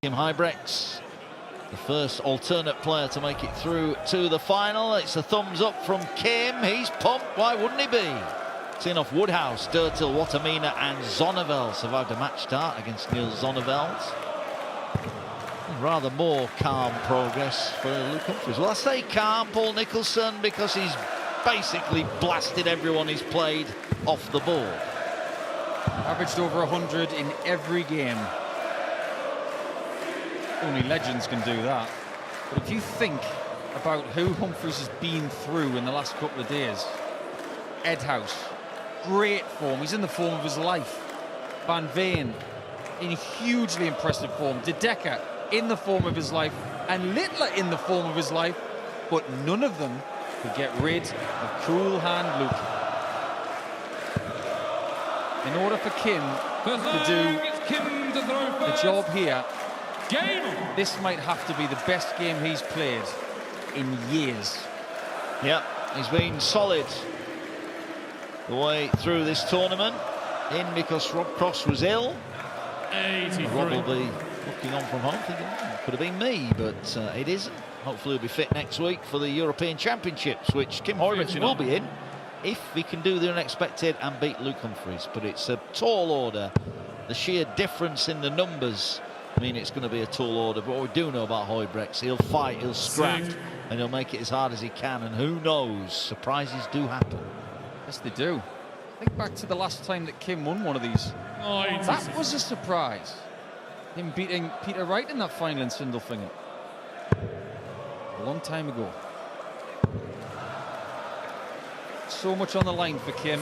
Huybrechts, the first alternate player to make it through to the final. It's a thumbs up from Kim. He's pumped. Why wouldn't he be? Seeing off Woodhouse, Dirtil, Watamina and Zonnevel survived a match start against Niels Zonneveld. Rather more calm progress for Luke Humphries. Well, I say calm, Paul Nicholson, because he's basically blasted everyone he's played off the board. Averaged over 100 in every game. Only legends can do that. But if you think about who Humphries has been through in the last couple of days, Edhouse, great form. He's in the form of his life. Van Veen in hugely impressive form. De Decker in the form of his life, and Littler in the form of his life, but none of them could get rid of cool hand Luke. In order for Kim to do the job here, this might have to be the best game he's played in years. Yeah, he's been solid the way through this tournament. In because Rob Cross was ill. Rob will be looking on from home thinking, it could have been me, but it isn't. Hopefully he'll be fit next week for the European Championships, which Kim Huybrechts will be in if he can do the unexpected and beat Luke Humphries. But it's a tall order. The sheer difference in the numbers mean it's going to be a tall order. But what we do know about Huybrechts, he'll fight, he'll scrap, and he'll make it as hard as he can. And who knows, surprises do happen. Yes, they do. Think back to the last time that Kim won one of these. That was a surprise. Him beating Peter Wright in that final in Sindelfingen. A long time ago. So much on the line for Kim.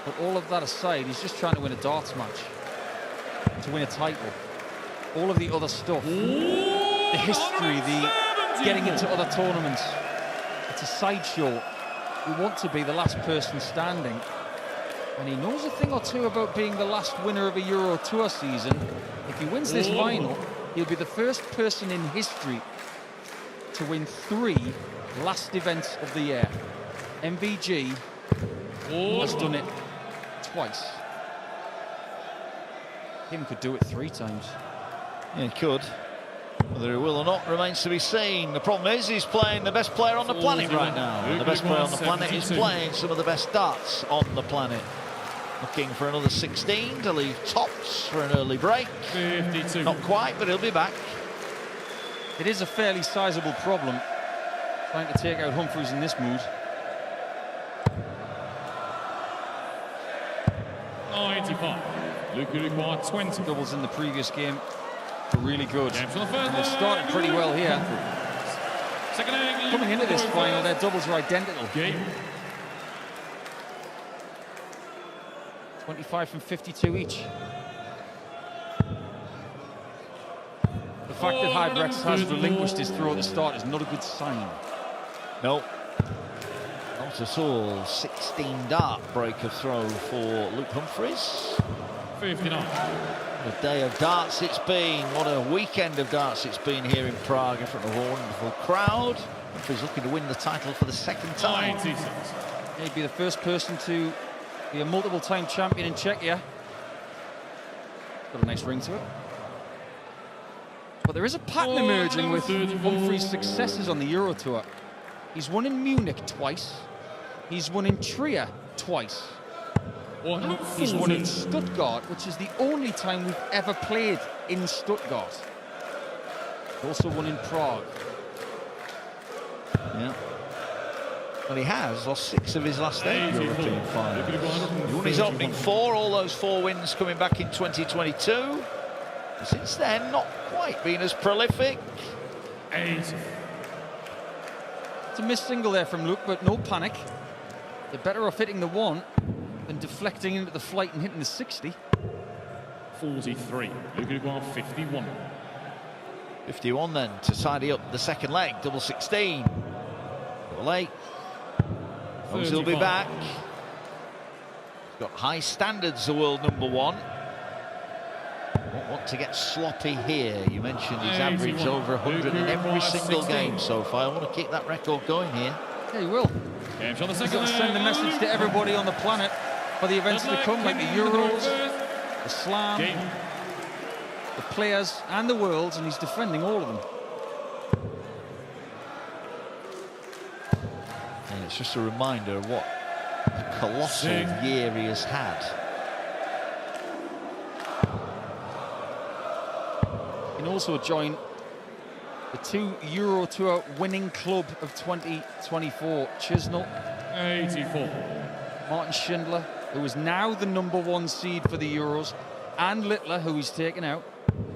But all of that aside, he's just trying to win a darts match. To win a title. All of the other stuff. The history, the getting into other tournaments. It's a sideshow. We want to be the last person standing. And he knows a thing or two about being the last winner of a Euro Tour season. If he wins this final, he'll be the first person in history to win 3 last events of the year. MVG has done it twice. Kim could do it 3 times. Yeah, he could. Whether he will or not remains to be seen. The problem is he's playing the best player on the planet right now. And the best player on the planet is playing some of the best darts on the planet. Looking for another 16 to leave tops for an early break. 52. Not quite, but he'll be back. It is a fairly sizable problem trying to take out Humphries in this mood. 95. Luke required 20. Doubles in the previous game were really good. Games on the first And they've started pretty well here. Second egg, Coming into this final, their doubles are identical. Game. 25 from 52 each. The fact that Huybrechts has relinquished his throw at the start is not a good sign. No. Not at all. 16 dart break of throw for Luke Humphries. 59. What a day of darts it's been. What a weekend of darts it's been here in Prague in front of a wonderful crowd. Humphries looking to win the title for the second time. 96. He'd be the first person to be a multiple-time champion in Czechia. Got a nice ring to it. But there is a pattern emerging with Humphries' successes on the Euro Tour. He's won in Munich twice. He's won in Trier twice. He's won in Stuttgart, which is the only time we've ever played in Stuttgart. He also won in Prague. Yeah. Well, he has lost 6 of his last 8 European finals. He won his opening 4, all those 4 wins coming back in 2022. Since then, not quite been as prolific. 80. It's a missed single there from Luke, but no panic. They're better off hitting the 1 than deflecting into the flight and hitting the 60. 43. Luke required 51. 51 then to tidy up the second leg. Double 16. Double 8. Knows he'll be back. He's got high standards, the world #1. Won't want to get sloppy here. You mentioned he's averaged over 100 in every single game so far. I want to keep that record going here. Yeah, he will. Games on the He's second got to send a message to everybody on the planet for the events to come, like the Euros, the Slam, the players and the world's, and he's defending all of them. And it's just a reminder of what a colossal year he has had. He can also join the 2 Euro Tour winning club of 2024, Chisnell. 84. Martin Schindler, who is now the #1 seed for the Euros, and Littler, who he's taken out.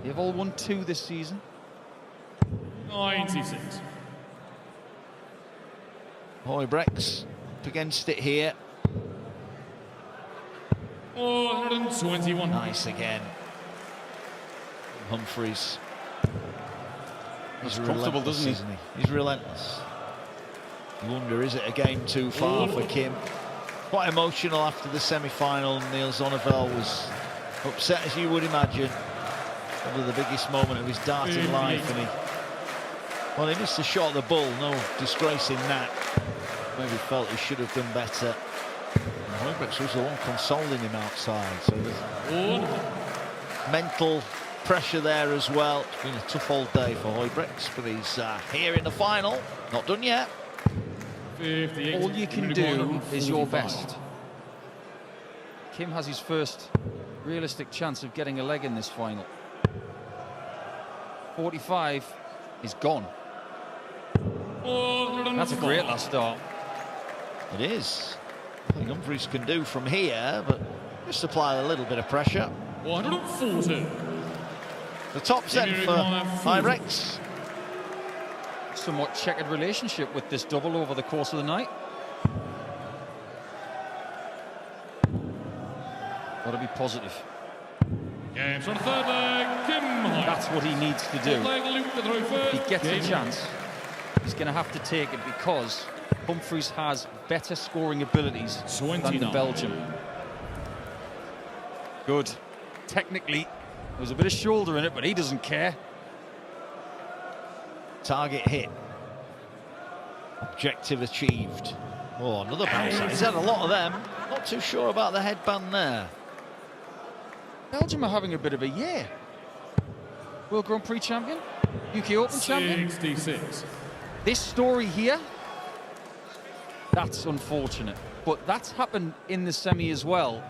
They've all won 2 this season. 96. Huybrechts up against it here. 421. Nice again. Humphries. He's comfortable, doesn't he? Isn't he? He's relentless. You wonder, is it a game too far for Kim? Quite emotional after the semi-final. Niels Zonneveld was upset, as you would imagine. Probably the biggest moment of his darting life, and he missed a shot at the bull. No disgrace in that. Maybe felt he should have done better. Huybrechts was the one consoling him outside, so there's mental pressure there as well. It's been a tough old day for Huybrechts, but he's here in the final. Not done yet. 58. All you can do is your best. Kim has his first realistic chance of getting a leg in this final. 45 is gone. That's a great last start. It is. I think Humphries can do from here, but just apply a little bit of pressure. 140. The top set for Huybrechts. Somewhat checkered relationship with this double over the course of the night. Got to be positive. Games on third leg. Kim Huybrechts. That's what he needs to do. If he gets a Game. chance, he's going to have to take it, because Humphries has better scoring abilities than the 29. Belgian. Good. Technically, there was a bit of shoulder in it, but he doesn't care. Target hit. Objective achieved. Oh, another bouncer. He's had a lot of them. Not too sure about the headband there. Belgium are having a bit of a year. World Grand Prix champion, UK Open champion. 66. This story here, that's unfortunate. But that's happened in the semi as well.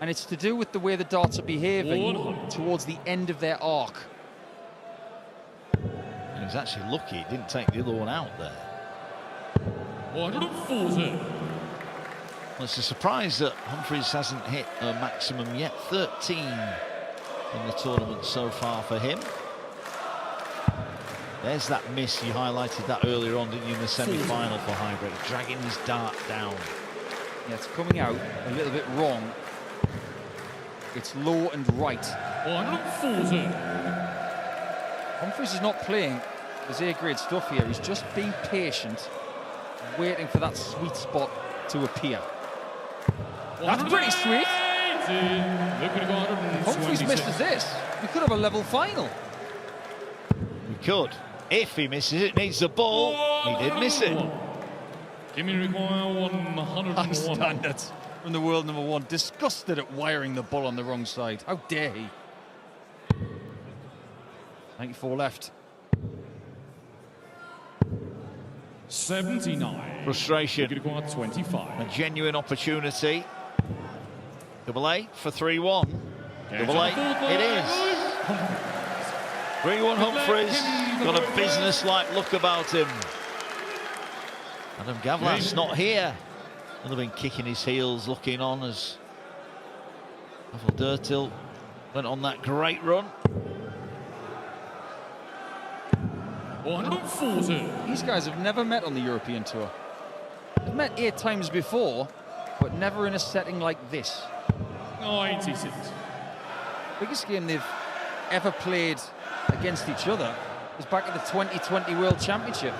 And it's to do with the way the darts are behaving towards the end of their arc. He was actually lucky he didn't take the other one out there. 140. Well, it's a surprise that Humphries hasn't hit a maximum yet. 13 in the tournament so far for him. There's that miss. You highlighted that earlier on, didn't you, in the semi-final for Huybrechts, dragging his dart down. Yeah, it's coming out a little bit wrong. It's low and right. 140. Humphries is not playing his A-grade stuff here. He's just being patient, waiting for that sweet spot to appear. That's pretty sweet. Humphries misses this. We could have a level final. We could. If he misses it, needs the ball. He did miss it. Jimmy require 101. High standards from the world #1. Disgusted at wiring the ball on the wrong side. How dare he? 94 left. 79. Frustration. Could require 25. A genuine opportunity. Double A for 3-1. Double A, it is. 3-1 Humphries. Got a business-like look about him. Adam Gavlas not here. Another been kicking his heels, looking on as Pavel Dirtil went on that great run. 140. These guys have never met on the European Tour. They've met 8 times before, but never in a setting like this. 96. Biggest game they've ever played against each other was back at the 2020 World Championship.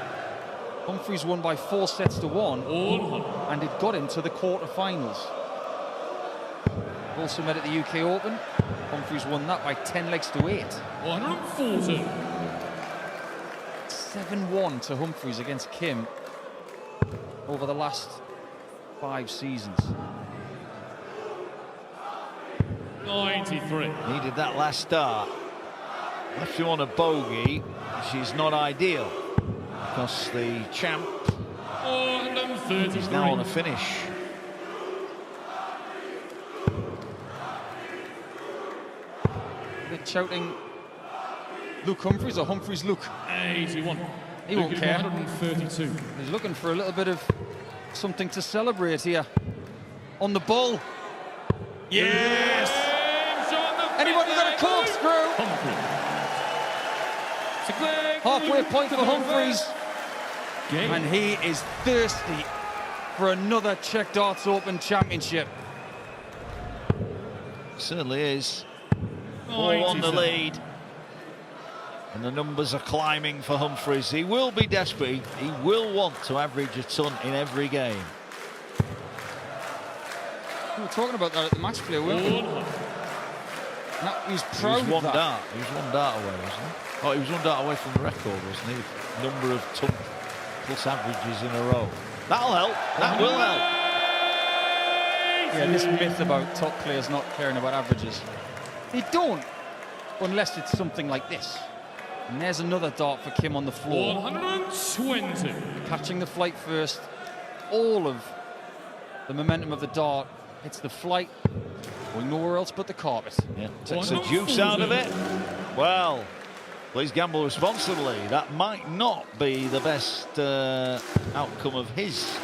Humphries won by 4 sets to 1, and it got him to the quarterfinals. Also met at the UK Open. Humphries won that by 10 legs to 8. 140. 7-1 to Humphries against Kim over the last 5 seasons. 93. Needed that last start. left him on a bogey, which is not ideal because the champ is now on a finish. They're shouting Luke Humphries or Humphries Luke. 81. He won't care. 132. He's looking for a little bit of something to celebrate here. On the ball. Yes! Anybody got a corkscrew? Halfway point for Humphries. And he is thirsty for another Czech Darts Open Championship. Certainly is. 4-1 the lead. And the numbers are climbing for Humphries. He will be desperate. He will want to average a ton in every game. We were talking about that at the match play, weren't we? He was proud He was of that. dart. He was one dart away, wasn't he? Oh, he was one dart away from the record, wasn't he? Number of ton plus averages in a row. That'll help. That will help. Yeah, this myth about top players not caring about averages. They don't, unless it's something like this. And there's another dart for Kim on the floor. 120. Catching the flight first. All of the momentum of the dart hits the flight, going nowhere else but the carpet. Yeah, takes the juice out of it. Well, please gamble responsibly. That might not be the best outcome of his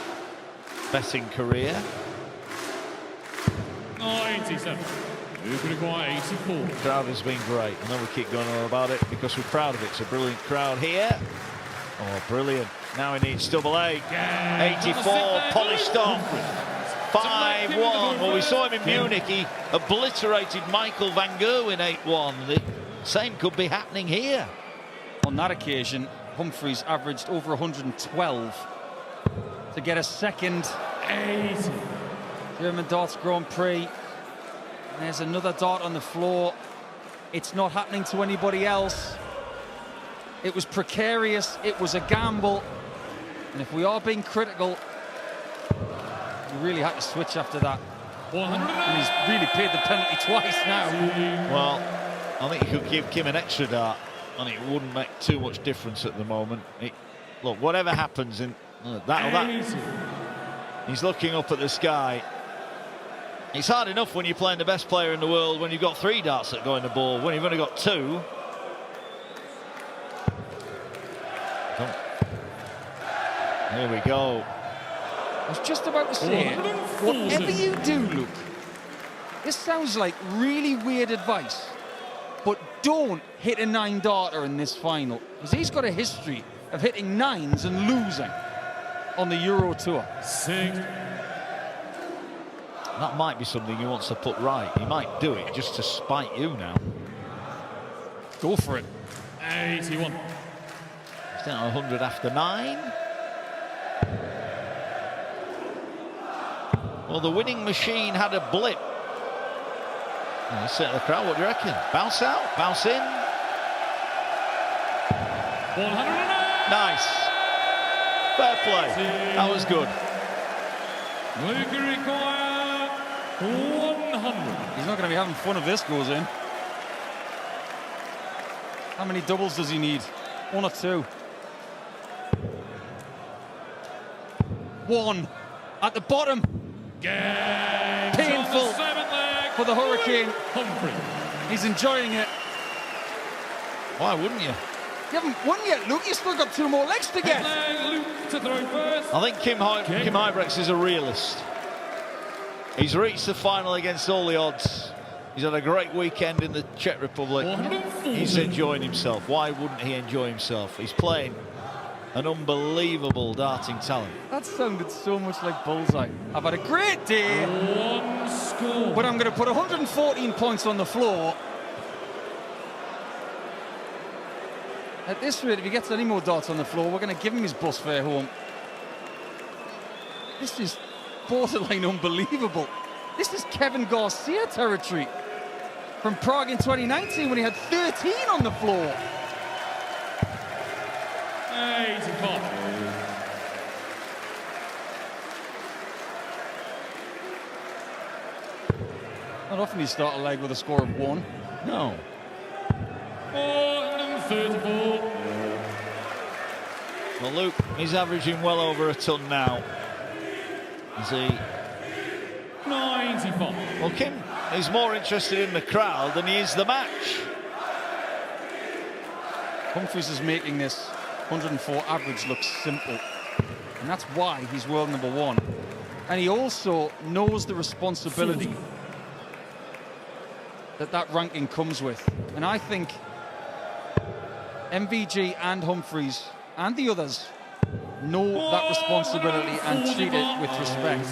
betting career. 97. Who could require 84? The crowd has been great. I know we keep going on about it because we're proud of it. It's a brilliant crowd here. Oh, brilliant. Now he needs double A. 84, polished on. 5-1. Well, we saw him in Munich. He obliterated Michael van Gerwen 8-1. The same could be happening here. On that occasion, Humphries averaged over 112 to get a second 80. German Darts Grand Prix. And there's another dart on the floor. It's not happening to anybody else. It was precarious. It was a gamble. And if we are being critical, we really had to switch after that. 100. And he's really paid the penalty twice now. Well, I think you could give Kim an extra dart and it wouldn't make too much difference at the moment. Look, whatever happens in that, he's looking up at the sky. It's hard enough when you're playing the best player in the world when you've got 3 darts that go in the ball. When you've only got 2. Here we go. I was just about to say, whatever you do, Luke, this sounds like really weird advice, but don't hit a 9-darter in this final, because he's got a history of hitting 9s and losing on the Euro Tour. 6. That might be something he wants to put right. He might do it just to spite you now. Go for it. 81. He's down 100 after 9. Well, the winning machine had a blip. And he said to the crowd, what do you reckon? Bounce out, bounce in. 109. Nice. Fair play. That was good. Luke require 100. He's not going to be having fun if this goes in. How many doubles does he need? 1 or 2? 1 at the bottom. Game. Painful for the Hurricane. Humphrey. He's enjoying it. Why wouldn't you? You haven't won yet, Luke. You've still got 2 more legs to get. Luke to throw first. I think Kim Huybrechts is a realist. He's reached the final against all the odds. He's had a great weekend in the Czech Republic. He's enjoying himself. Why wouldn't he enjoy himself? He's playing an unbelievable darting talent. That sounded so much like bullseye. I've had a great day. 1 score. But I'm going to put 114 points on the floor. At this rate, if he gets any more darts on the floor, we're going to give him his bus fare home. This is borderline unbelievable. This is Kevin Garcia territory from Prague in 2019 when he had 13 on the floor. 85. Not often you start a leg with a score of 1. No. Well, Luke, he's averaging well over a ton now. Is he? 95. Well, Kim is more interested in the crowd than he is the match. Humphries is making this 104 average look simple. And that's why he's world number 1. And he also knows the responsibility that ranking comes with. And I think MVG and Humphries and the others know that responsibility and treat it with respect.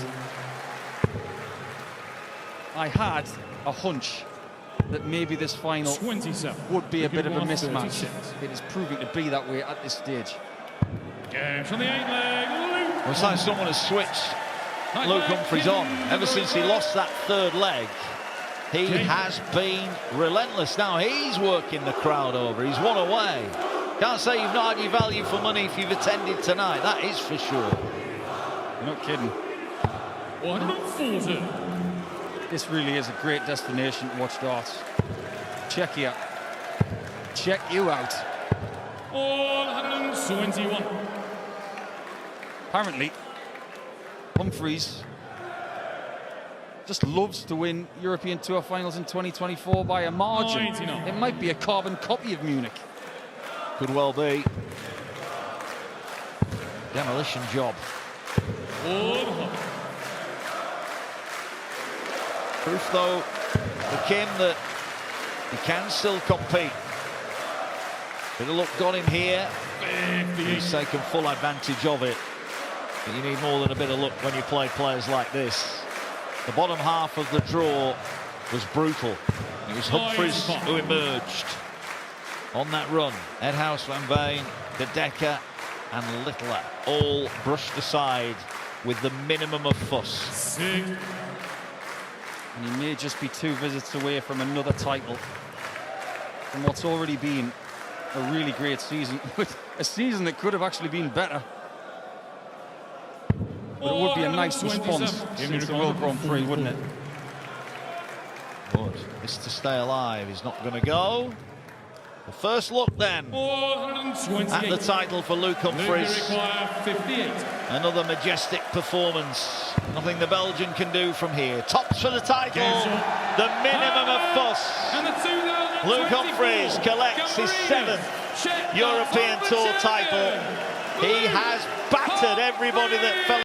I had a hunch that maybe this final 27. would be a bit of a 36. mismatch. It is proving to be that way at this stage. Game from the 8-leg, Luke. Well, it's like someone has switched Luke Humphries on. Ever since he lost that third leg, he has been relentless. Now he's working the crowd over. He's won away. Can't say you've not had your value for money if you've attended tonight. That is for sure. You're not kidding. 140. This really is a great destination to watch darts. Check you out. Check you out. 121. Apparently, Humphries just loves to win European Tour finals in 2024 by a margin. 99. It might be a carbon copy of Munich. Could well be. Demolition job. 100. Proof, though, for Kim that he can still compete. Bit of luck got him here. He's taken full advantage of it. But you need more than a bit of luck when you play players like this. The bottom half of the draw was brutal. It was Humphries who emerged on that run. Edhouse, Van Veen, De Decker and Littler all brushed aside with the minimum of fuss. 6. And he may just be 2 visits away from another title. From what's already been a really great season, with a season that could have actually been better. But it would be a nice response since the World Grand Prix, wouldn't it? But it's to stay alive. He's not going to go. The first look then at the title for Luke Humphries. 58. Another majestic performance. Nothing the Belgian can do from here. Tops for the title. The minimum of fuss. Luke Humphries collects his 7th European Tour title. He has battered everybody that fell